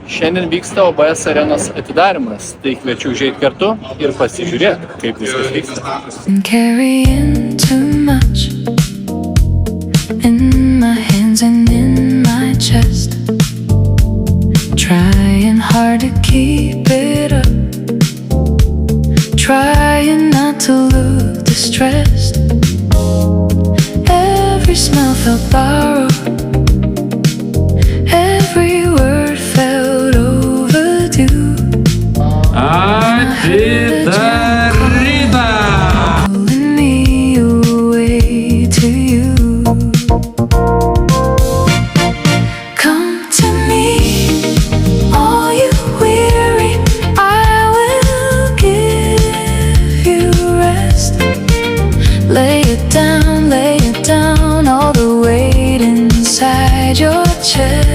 Šiandien vyksta Obas arenos atidarymas, tai kviečiu užeiti kartu ir pasižiūrėti, kaip viskas vyksta. Carrying too much in my hands and in my chest, trying hard to keep it up, trying not to look distressed. Every smile felt borrowed, every word felt overdue. Pulling me away to you. Come to me, all you weary, I will give you rest. Lay it down, all the weight inside your chest.